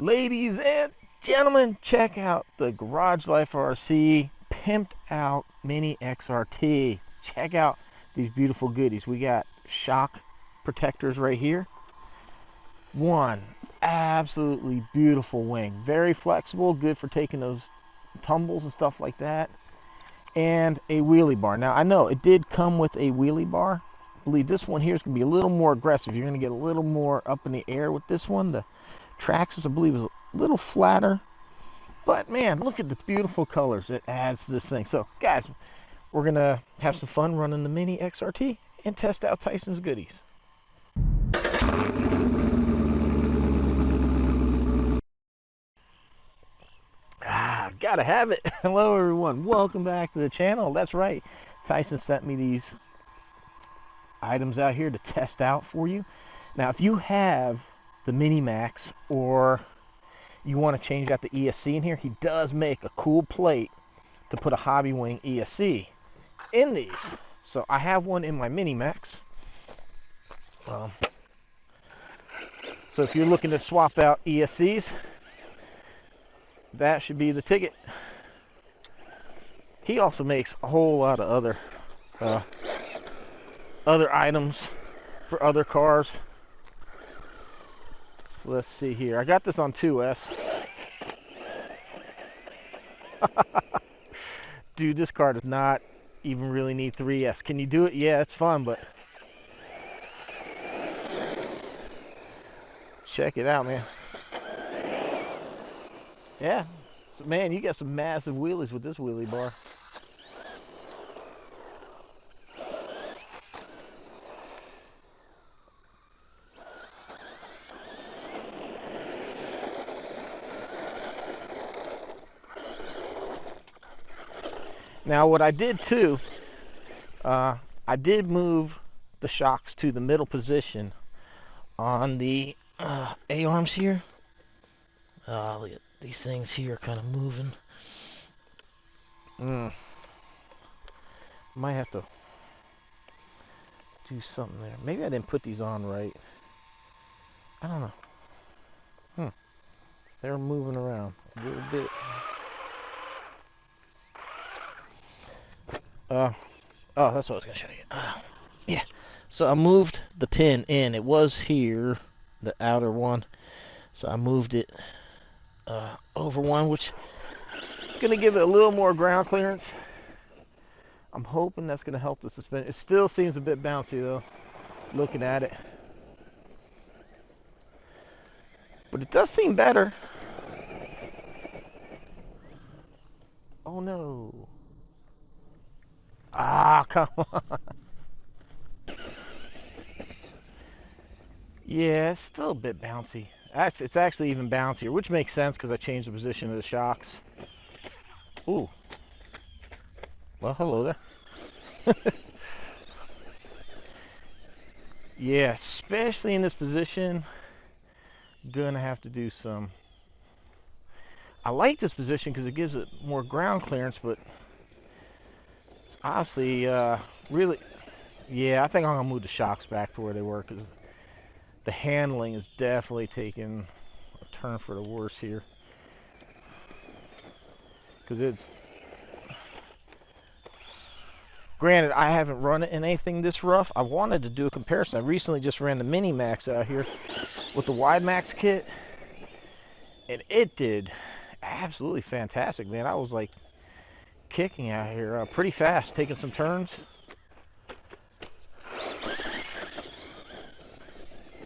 Ladies and gentlemen, check out the Garage Life RC pimped out mini XRT. Check out these beautiful goodies. We got shock protectors right here. One absolutely beautiful wing, very flexible, good for taking those tumbles and stuff like that. And a wheelie bar. Now I know it did come with a wheelie bar. I believe this one here is going to be a little more aggressive. You're going to get a little more up in the air with this one. The traxxas, I believe, is a little flatter, but man, look at the beautiful colors it adds to this thing. So guys, we're gonna have some fun running the mini XRT and test out Tyson's goodies. Gotta have it. Hello everyone, welcome back to the channel. That's right, Tyson sent me these items out here to test out for you. Now if you have the Mini Max, or you want to change out the ESC in here, he does make a cool plate to put a Hobby Wing ESC in these. So I have one in my Mini Max. So if you're looking to swap out ESCs, that should be the ticket. He also makes a whole lot of other items for other cars. So let's see here. I got this on 2S. Dude, this car does not even really need 3S. Can you do it? Yeah, it's fun, but check it out, man. Yeah, so, man, you got some massive wheelies with this wheelie bar. Now what I did too, I did move the shocks to the middle position on the A-arms here. Look at these things here kind of moving. Might have to do something there. Maybe I didn't put these on right. I don't know. They're moving around a little bit. Oh, that's what I was going to show you. Yeah, so I moved the pin in. It was here, the outer one. So I moved it over one, which is going to give it a little more ground clearance. I'm hoping that's going to help the suspension. It still seems a bit bouncy, though, looking at it. But it does seem better. Oh, no. Ah, come on. Yeah, it's still a bit bouncy. It's actually even bouncier, which makes sense because I changed the position of the shocks. Ooh. Well, hello there. Yeah, especially in this position, gonna have to do some. I like this position because it gives it more ground clearance, but it's obviously really, yeah, I think I'm gonna move the shocks back to where they were because the handling is definitely taking a turn for the worse here. Because it's, granted, I haven't run it in anything this rough. I wanted to do a comparison. I recently just ran the Mini Max out here with the Wide Max kit, and it did absolutely fantastic, man. I was like kicking out here pretty fast, taking some turns.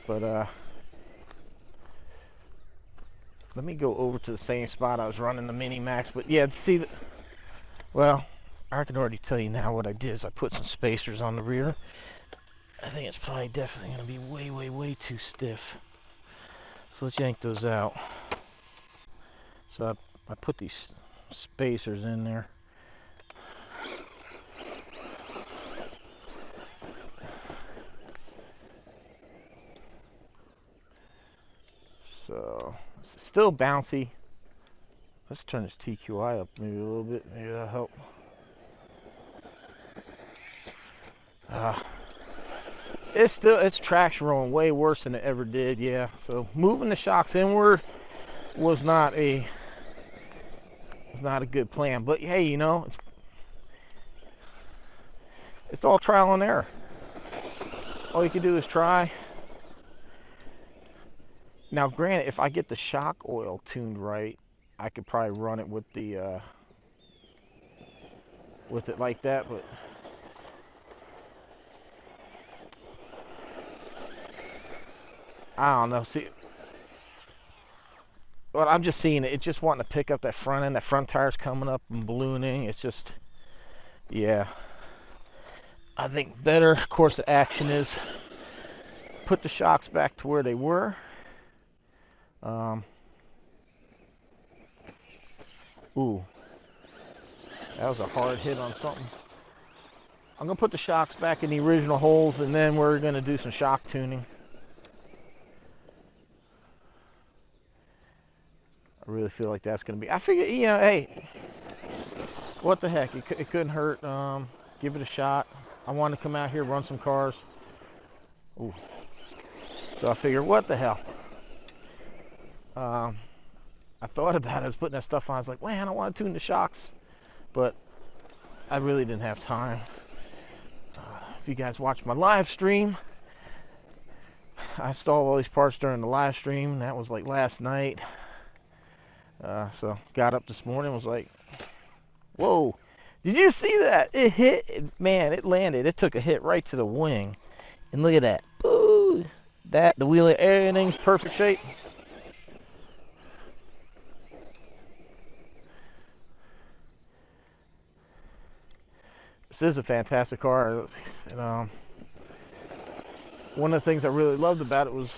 But let me go over to the same spot I was running the Mini Max. But yeah, see, well, I can already tell you now what I did is I put some spacers on the rear. I think it's probably definitely going to be way too stiff. So let's yank those out. So I put these spacers in there. So it's still bouncy. Let's turn this TQI up maybe a little bit. Maybe that'll help. It's traction rolling way worse than it ever did. Yeah. So moving the shocks inward was not a good plan. But hey, you know, it's all trial and error. All you can do is try. Now, granted, if I get the shock oil tuned right, I could probably run it with the with it like that. But I don't know. See, but I'm just seeing it. It's just wanting to pick up that front end. That front tire's coming up and ballooning. It's just, yeah. I think better course of action is put the shocks back to where they were. Ooh, that was a hard hit on something. I'm gonna put the shocks back in the original holes, and then we're gonna do some shock tuning. I really feel like that's gonna be. I figure, you know, hey, what the heck? It couldn't hurt. Give it a shot. I want to come out here, run some cars. Ooh. So I figured, what the hell? I thought about it. I was putting that stuff on. I was like, man, I want to tune the shocks, but I really didn't have time. If you guys watch my live stream, I installed all these parts during the live stream. That was like last night. So got up this morning, was like, whoa, did you see that? It hit, man, it landed. It took a hit right to the wing. And look at that. Ooh, the wheelie, everything's perfect shape. This is a fantastic car. And, one of the things I really loved about it was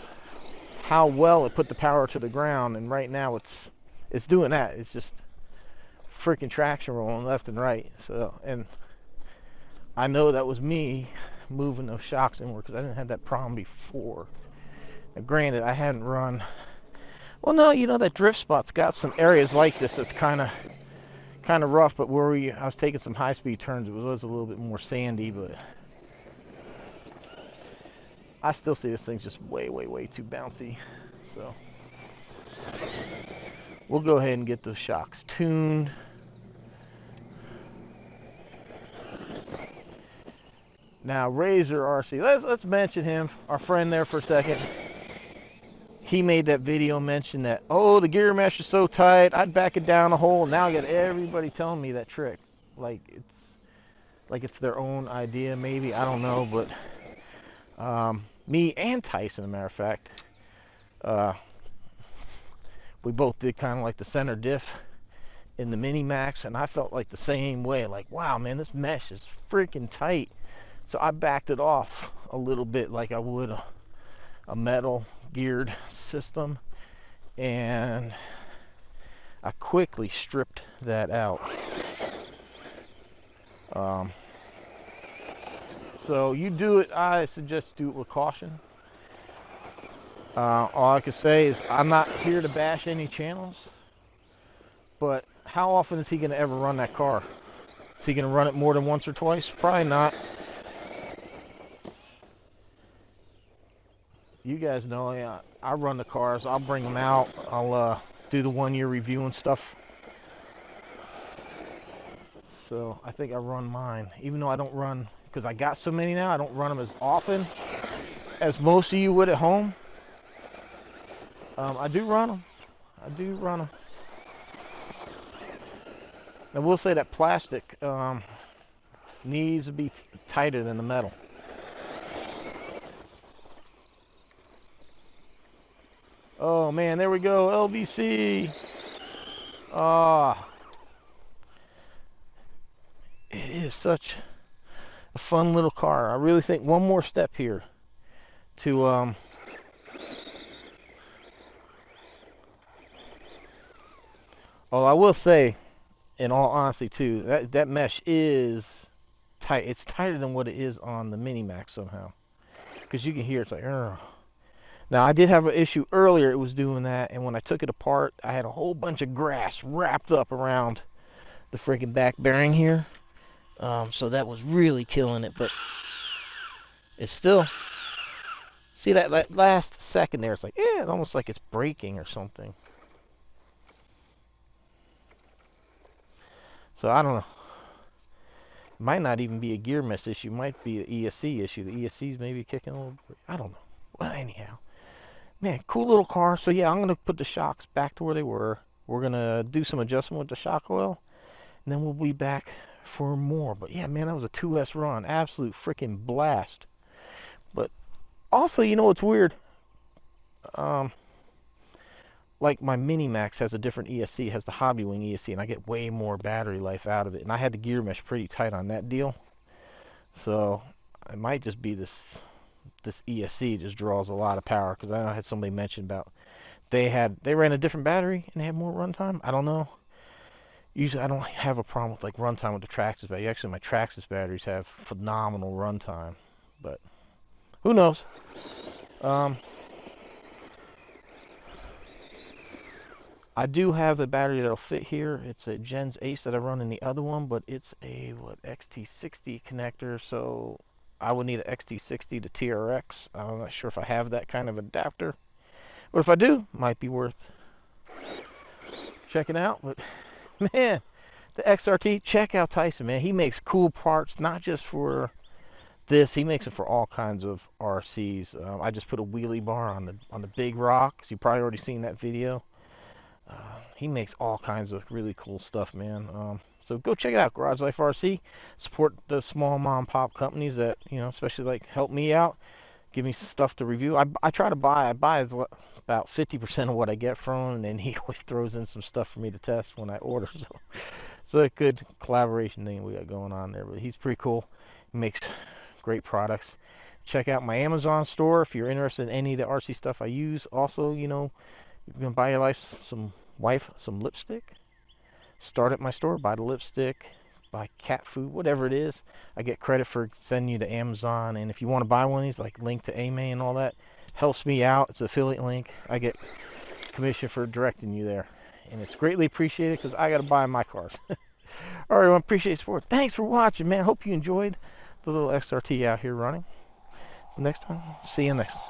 how well it put the power to the ground. And right now it's doing that. It's just freaking traction rolling left and right. So, and I know that was me moving those shocks inward because I didn't have that problem before. Now, granted, I hadn't run. Well, no, you know, that drift spot's got some areas like this that's kind of rough, but where I was taking some high-speed turns, it was a little bit more sandy, but I still see this thing's just way, way, way too bouncy. So we'll go ahead and get those shocks tuned. Now, Razor RC, let's mention him, our friend there for a second. He made that video mention that, oh, the gear mesh is so tight, I'd back it down a hole. Now I got everybody telling me that trick. Like it's their own idea, maybe. I don't know, but me and Tyson, as a matter of fact, we both did kind of like the center diff in the Mini Max, and I felt like the same way. Like, wow, man, this mesh is freaking tight. So I backed it off a little bit like I would a metal geared system, and I quickly stripped that out. So you do it, I suggest do it with caution. All I can say is I'm not here to bash any channels, but how often is he going to ever run that car? Is he going to run it more than once or twice? Probably not. You guys know, I run the cars. I'll bring them out. I'll do the 1-year review and stuff. So I think I run mine, even though I don't run, because I got so many now, I don't run them as often as most of you would at home. I do run them. I do run them. I will say that plastic needs to be tighter than the metal. Oh man, there we go, LBC. It is such a fun little car. I really think one more step here to I will say, in all honesty too, that mesh is tight. It's tighter than what it is on the Mini Max somehow, because you can hear it's like, ugh. Now, I did have an issue earlier. It was doing that, and when I took it apart, I had a whole bunch of grass wrapped up around the freaking back bearing here. So that was really killing it, but it's still, see that last second there, it's like, yeah, it's almost like it's breaking or something. So I don't know. It might not even be a gear mesh issue. It might be an ESC issue. The ESC's maybe kicking a little bit. I don't know. Well, anyhow. Man, cool little car. So yeah, I'm going to put the shocks back to where they were. We're going to do some adjustment with the shock oil. And then we'll be back for more. But yeah, man, that was a 2S run. Absolute freaking blast. But also, you know what's weird? Like my Mini Max has a different ESC, has the Hobby Wing ESC, and I get way more battery life out of it. And I had the gear mesh pretty tight on that deal. So it might just be this ESC just draws a lot of power, because I had somebody mention about they ran a different battery and they had more runtime. I don't know. Usually I don't have a problem with like runtime with the traxxas battery. Actually, my traxxas batteries have phenomenal runtime, but who knows? I do have a battery that'll fit here. It's a Gens Ace that I run in the other one, but it's a XT60 connector, so I would need an XT60 to TRX. I'm not sure if I have that kind of adapter, but if I do, might be worth checking out. But man, the XRT, check out Tyson, man. He makes cool parts, not just for this. He makes it for all kinds of RCs. I just put a wheelie bar on the big rock. So you've probably already seen that video. He makes all kinds of really cool stuff, man. So go check it out, Garage Life RC. Support the small mom and pop companies that, you know, especially like help me out, give me some stuff to review. I try to buy. I buy about 50% of what I get from him, and then he always throws in some stuff for me to test when I order. So a good collaboration thing we got going on there. But he's pretty cool. He makes great products. Check out my Amazon store if you're interested in any of the RC stuff I use. Also, you know, you can buy your wife some lipstick. Start at my store, buy the lipstick, buy cat food, whatever it is. I get credit for sending you to Amazon, and if you want to buy one of these, like link to AMAIN and all that, helps me out. It's an affiliate link. I get commission for directing you there, and it's greatly appreciated because I got to buy my cars. All right, well, appreciate your support. Thanks for watching, man. Hope you enjoyed the little XRT out here running. Next time, see you next one.